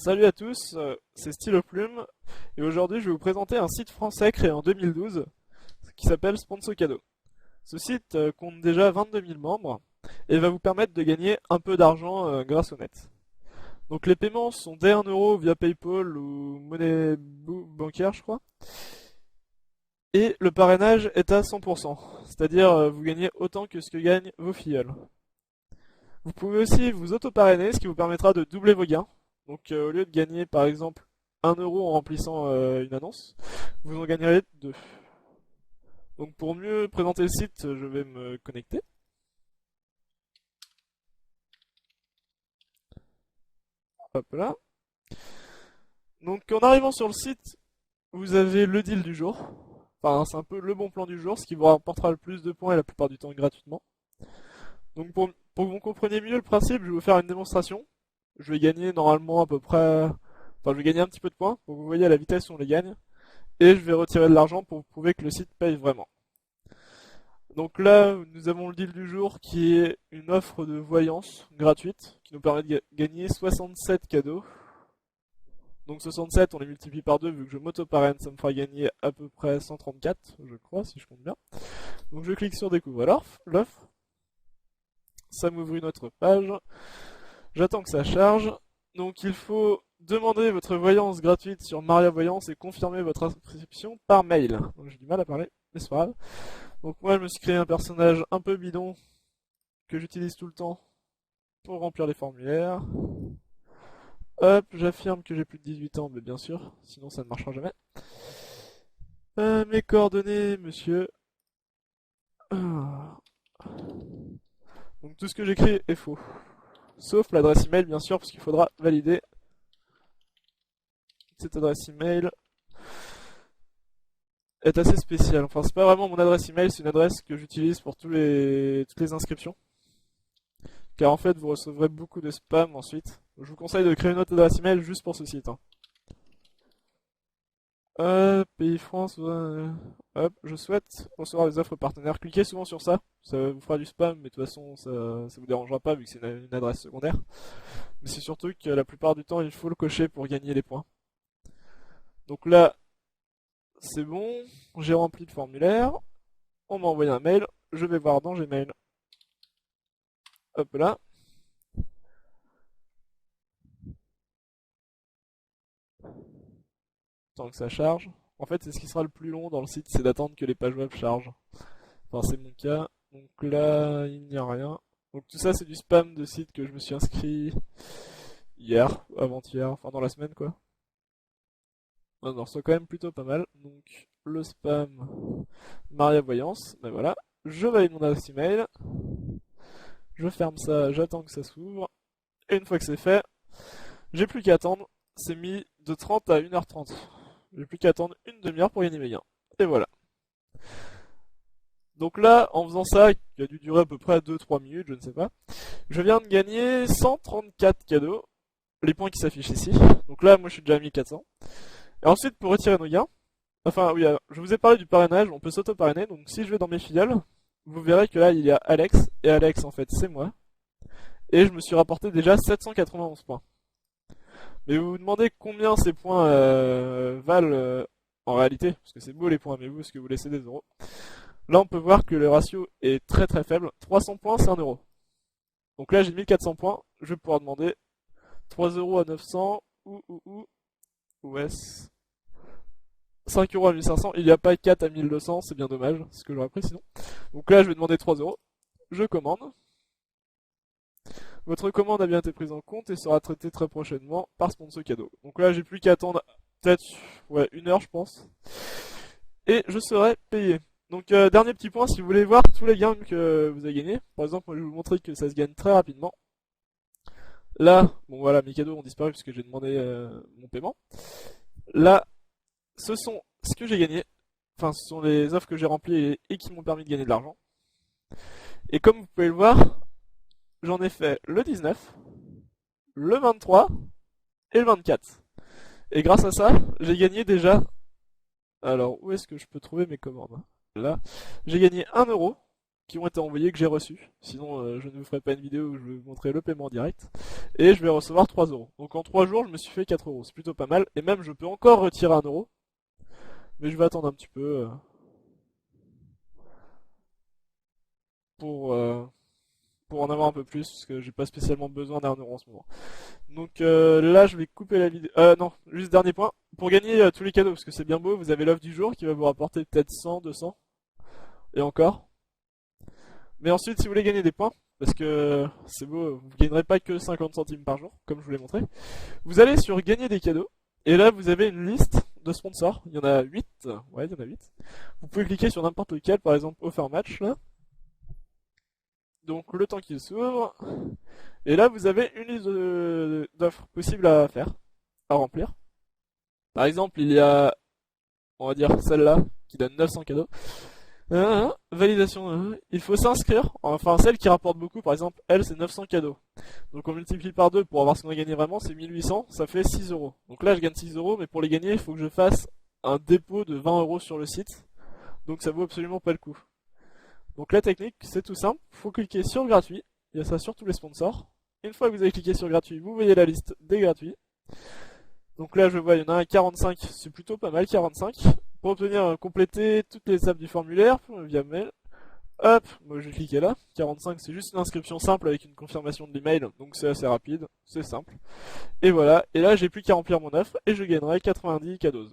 Salut à tous, c'est Stylo Plume et aujourd'hui je vais vous présenter un site français créé en 2012 qui s'appelle Sponsocado. Ce site compte déjà 22 000 membres et va vous permettre de gagner un peu d'argent grâce au net. Donc les paiements sont dès 1 euro via PayPal ou monnaie bancaire je crois. Et le parrainage est à 100%, c'est-à-dire vous gagnez autant que ce que gagnent vos filleuls. Vous pouvez aussi vous auto-parrainer, ce qui vous permettra de doubler vos gains. Donc au lieu de gagner par exemple 1 euro en remplissant une annonce, vous en gagnerez 2. Donc pour mieux présenter le site, je vais me connecter. Hop là. Donc en arrivant sur le site, vous avez le deal du jour. Enfin c'est un peu le bon plan du jour, ce qui vous rapportera le plus de points et la plupart du temps gratuitement. Donc pour que vous compreniez mieux le principe, je vais vous faire une démonstration. Je vais gagner normalement à peu près... Enfin je vais gagner un petit peu de points, pour que vous voyez à la vitesse où on les gagne. Et je vais retirer de l'argent pour prouver que le site paye vraiment. Donc là, nous avons le deal du jour qui est une offre de voyance gratuite qui nous permet de gagner 67 cadeaux. Donc 67, on les multiplie par 2 vu que je m'auto-parraine, ça me fera gagner à peu près 134, je crois, si je compte bien. Donc je clique sur découvre l'offre. Ça m'ouvre une autre page. J'attends que ça charge. Donc il faut demander votre voyance gratuite sur Maria Voyance et confirmer votre inscription par mail. Donc j'ai du mal à parler, mais c'est pas grave. Donc moi je me suis créé un personnage un peu bidon que j'utilise tout le temps pour remplir les formulaires. Hop, j'affirme que j'ai plus de 18 ans, mais bien sûr, sinon ça ne marchera jamais. Mes coordonnées, monsieur. Ah. Donc tout ce que j'écris est faux. Sauf l'adresse email, bien sûr, parce qu'il faudra valider cette adresse email. Est assez spéciale. Enfin, c'est pas vraiment mon adresse email, c'est une adresse que j'utilise pour toutes les inscriptions. Car en fait, vous recevrez beaucoup de spam ensuite. Je vous conseille de créer une autre adresse email juste pour ce site. Pays France, hop, je souhaite recevoir des offres partenaires. Cliquez souvent sur ça, ça vous fera du spam, mais de toute façon, ça vous dérangera pas vu que c'est une adresse secondaire. Mais c'est surtout que la plupart du temps, il faut le cocher pour gagner les points. Donc là, c'est bon, j'ai rempli le formulaire, on m'a envoyé un mail, je vais voir dans Gmail. Hop là. Tant que ça charge. En fait, c'est ce qui sera le plus long dans le site, c'est d'attendre que les pages web chargent. Enfin, c'est mon cas. Donc là, il n'y a rien. Donc tout ça, c'est du spam de site que je me suis inscrit hier, avant-hier, enfin dans la semaine quoi. On en reçoit quand même plutôt pas mal. Donc le spam, Maria Voyance, ben voilà. Je valide mon adresse email. Je ferme ça, j'attends que ça s'ouvre. Et une fois que c'est fait, j'ai plus qu'à attendre. C'est mis de 30 à 1h30. J'ai plus qu'à attendre une demi-heure pour gagner mes gains. Et voilà. Donc là, en faisant ça, qui a dû durer à peu près 2-3 minutes, je ne sais pas, je viens de gagner 134 cadeaux, les points qui s'affichent ici. Donc là, moi je suis déjà à 1400. Et ensuite, pour retirer nos gains, enfin oui, alors, je vous ai parlé du parrainage, on peut s'auto-parrainer, donc si je vais dans mes filiales, vous verrez que là, il y a Alex, et Alex en fait c'est moi. Et je me suis rapporté déjà 791 points. Mais vous vous demandez combien ces points valent en réalité, parce que c'est beau les points, mais vous, est-ce que vous laissez des euros? Là, on peut voir que le ratio est très très faible. 300 points, c'est 1 euro. Donc là, j'ai 1400 points. Je vais pouvoir demander 3 euros à 900 ou est-ce 5 euros à 1500. Il n'y a pas 4 à 1200, c'est bien dommage. C'est ce que j'aurais pris sinon. Donc là, je vais demander 3 euros. Je commande. Votre commande a bien été prise en compte et sera traitée très prochainement par Sponsocado. Donc là, j'ai plus qu'à attendre peut-être une heure, je pense. Et je serai payé. Donc dernier petit point, si vous voulez voir tous les gains que vous avez gagnés, par exemple, moi, je vais vous montrer que ça se gagne très rapidement. Là, bon voilà, mes cadeaux ont disparu puisque j'ai demandé mon paiement. Là, ce sont ce que j'ai gagné, enfin ce sont les offres que j'ai remplies et qui m'ont permis de gagner de l'argent. Et comme vous pouvez le voir, j'en ai fait le 19, le 23 et le 24. Et grâce à ça, j'ai gagné déjà... Alors, où est-ce que je peux trouver mes commandes? Là, j'ai gagné 1 euro qui ont été envoyés que j'ai reçus. Sinon, je ne vous ferai pas une vidéo où je vais vous montrer le paiement direct. Et je vais recevoir 3 euros. Donc en 3 jours, je me suis fait 4 euros. C'est plutôt pas mal. Et même, je peux encore retirer 1 euro. Mais je vais attendre un petit peu pour, euh, pour en avoir un peu plus. Parce que j'ai pas spécialement besoin d'un euro en ce moment. Donc là, je vais couper la vidéo. Non, juste dernier point. Pour gagner tous les cadeaux, parce que c'est bien beau, vous avez l'offre du jour qui va vous rapporter peut-être 100, 200. Et encore. Mais ensuite, si vous voulez gagner des points, parce que c'est beau, vous ne gagnerez pas que 50 centimes par jour, comme je vous l'ai montré, vous allez sur gagner des cadeaux, et là vous avez une liste de sponsors, il y en a 8, ouais il y en a 8. Vous pouvez cliquer sur n'importe lequel, par exemple Offer Match, là. Donc le temps qu'il s'ouvre, et là vous avez une liste d'offres possibles à faire, à remplir. Par exemple, il y a, on va dire celle-là, qui donne 900 cadeaux. Validation, il faut s'inscrire, enfin celle qui rapporte beaucoup, par exemple, elle c'est 900 cadeaux. Donc on multiplie par 2 pour avoir ce qu'on a gagné vraiment, c'est 1800, ça fait 6 euros. Donc là je gagne 6 euros, mais pour les gagner, il faut que je fasse un dépôt de 20 euros sur le site. Donc ça vaut absolument pas le coup. Donc la technique, c'est tout simple, il faut cliquer sur gratuit, il y a ça sur tous les sponsors. Une fois que vous avez cliqué sur gratuit, vous voyez la liste des gratuits. Donc là je vois, il y en a un 45, c'est plutôt pas mal, 45. Pour obtenir, compléter toutes les étapes du formulaire via mail. Hop, moi je vais cliquer là. 45, c'est juste une inscription simple avec une confirmation de l'email, donc c'est assez rapide, c'est simple. Et voilà, et là j'ai plus qu'à remplir mon offre et je gagnerai 90 cadeaux,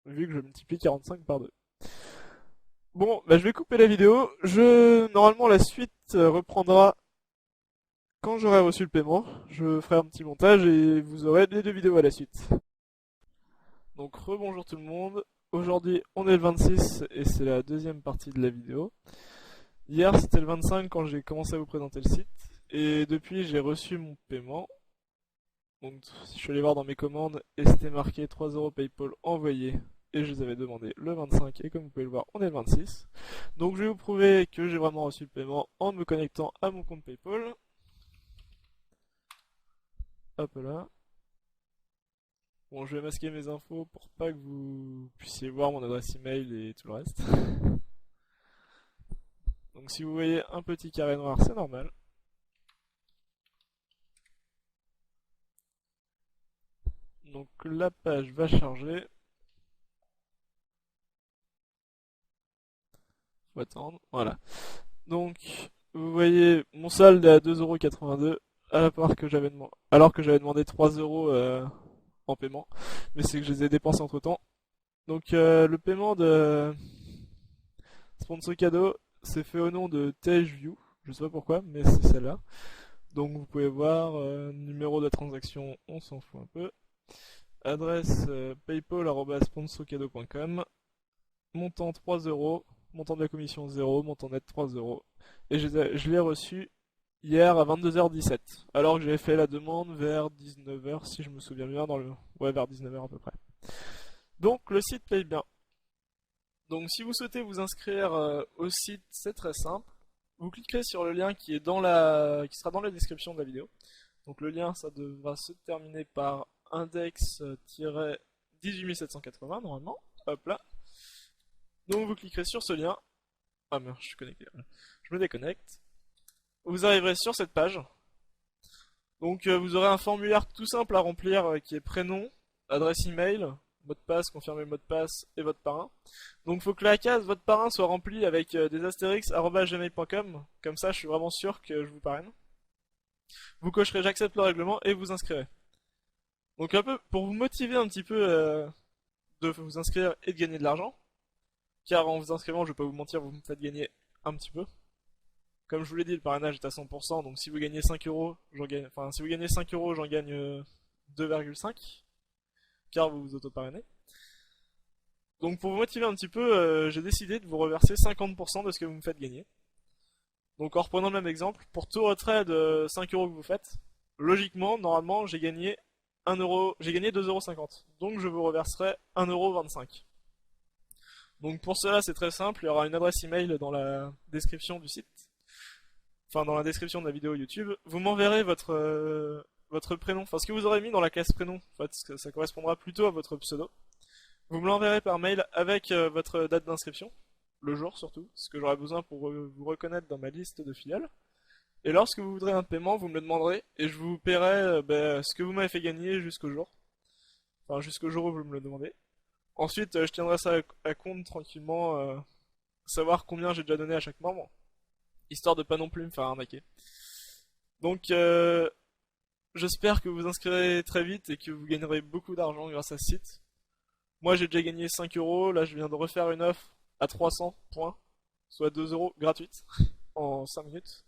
vu que je multiplie 45 par 2. Bon, bah je vais couper la vidéo. Normalement la suite reprendra quand j'aurai reçu le paiement. Je ferai un petit montage et vous aurez les 2 vidéos à la suite. Donc rebonjour tout le monde. Aujourd'hui on est le 26 et c'est la deuxième partie de la vidéo. Hier c'était le 25 quand j'ai commencé à vous présenter le site. Et depuis j'ai reçu mon paiement. Donc je suis allé voir dans mes commandes et c'était marqué 3 euros PayPal envoyés. Et je les avais demandé le 25 et comme vous pouvez le voir on est le 26. Donc je vais vous prouver que j'ai vraiment reçu le paiement en me connectant à mon compte PayPal. Hop là. Bon, je vais masquer mes infos pour pas que vous puissiez voir mon adresse email et tout le reste. Donc si vous voyez un petit carré noir, c'est normal. Donc la page va charger. Faut attendre. Voilà. Donc vous voyez mon solde est à 2,82€ alors que j'avais demandé 3 euros en paiement. Mais c'est que je les ai dépensés entre temps. Donc le paiement de sponsor cadeau, c'est fait au nom de THView. Je sais pas pourquoi, mais c'est celle-là. Donc vous pouvez voir, numéro de transaction, on s'en fout un peu. Adresse paypal@sponsorcadeau.com. Montant 3 euros. Montant de la commission 0. Montant net 3 euros. Et je l'ai reçu hier à 22h17. Alors que j'avais fait la demande vers 19h, si je me souviens bien, ouais, vers 19h à peu près. Donc le site paye bien. Donc si vous souhaitez vous inscrire au site, c'est très simple. Vous cliquerez sur le lien qui sera dans la description de la vidéo. Donc le lien, ça devra se terminer par index-18780 normalement. Hop là. Donc vous cliquerez sur ce lien. Ah merde, je suis connecté. Je me déconnecte. Vous arriverez sur cette page. Donc vous aurez un formulaire tout simple à remplir qui est prénom, adresse email, mot de passe, confirmer le mot de passe et votre parrain. Donc il faut que la case votre parrain soit remplie avec des astérix @gmail.com. Comme ça je suis vraiment sûr que je vous parraine. Vous cocherez j'accepte le règlement et vous inscrirez. Donc un peu pour vous motiver un petit peu de vous inscrire et de gagner de l'argent. Car en vous inscrivant, je vais pas vous mentir, vous me faites gagner un petit peu. Comme je vous l'ai dit, le parrainage est à 100%, donc si vous gagnez 5 euros, si vous gagnez 5 euros, j'en gagne 2,5, car vous vous auto-parrainez. Donc pour vous motiver un petit peu, j'ai décidé de vous reverser 50% de ce que vous me faites gagner. Donc en reprenant le même exemple, pour tout retrait de 5 euros que vous faites, logiquement, normalement, j'ai gagné 1 euro, j'ai gagné 2,50 €. Donc je vous reverserai 1,25 €. Donc pour cela, c'est très simple, il y aura une adresse email dans la description du site. Enfin, dans la description de la vidéo YouTube. Vous m'enverrez votre prénom, enfin ce que vous aurez mis dans la classe prénom, en fait, ça correspondra plutôt à votre pseudo. Vous me l'enverrez par mail avec votre date d'inscription. le jour surtout, ce que j'aurai besoin pour vous reconnaître dans ma liste de filiales. Et lorsque vous voudrez un paiement, vous me le demanderez et je vous paierai ce que vous m'avez fait gagner jusqu'au jour. Enfin, jusqu'au jour où vous me le demandez. Ensuite, je tiendrai ça à compte tranquillement, savoir combien j'ai déjà donné à chaque membre, histoire de pas non plus me faire arnaquer. Donc, j'espère que vous inscrirez très vite et que vous gagnerez beaucoup d'argent grâce à ce site. Moi, j'ai déjà gagné 5 euros. Là, je viens de refaire une offre à 300 points, soit 2 euros gratuite en 5 minutes.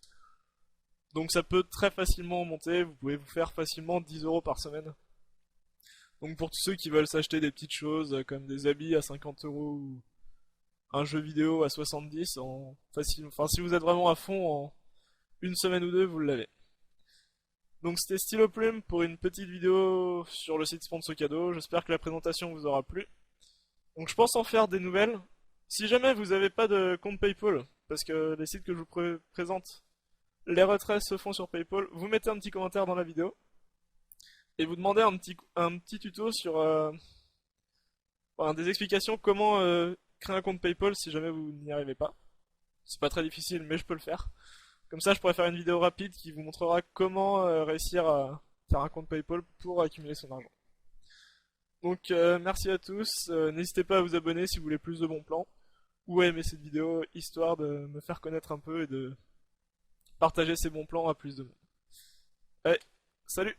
Donc, ça peut très facilement monter. Vous pouvez vous faire facilement 10 euros par semaine. Donc, pour tous ceux qui veulent s'acheter des petites choses comme des habits à 50 euros ou un jeu vidéo à 70 en facile, enfin, si vous êtes vraiment à fond en une semaine ou deux, vous l'avez. Donc c'était Stylo Plume pour une petite vidéo sur le site Sponsor Cadeau. J'espère que la présentation vous aura plu. Donc je pense en faire des nouvelles. Si jamais vous n'avez pas de compte PayPal, parce que les sites que je vous présente, les retraits se font sur PayPal, vous mettez un petit commentaire dans la vidéo et vous demandez un petit tuto sur enfin, des explications comment créer un compte PayPal si jamais vous n'y arrivez pas. C'est pas très difficile, mais je peux le faire. Comme ça, je pourrais faire une vidéo rapide qui vous montrera comment réussir à faire un compte PayPal pour accumuler son argent. Donc, merci à tous. N'hésitez pas à vous abonner si vous voulez plus de bons plans ou à aimer cette vidéo histoire de me faire connaître un peu et de partager ces bons plans à plus de monde. Allez, salut!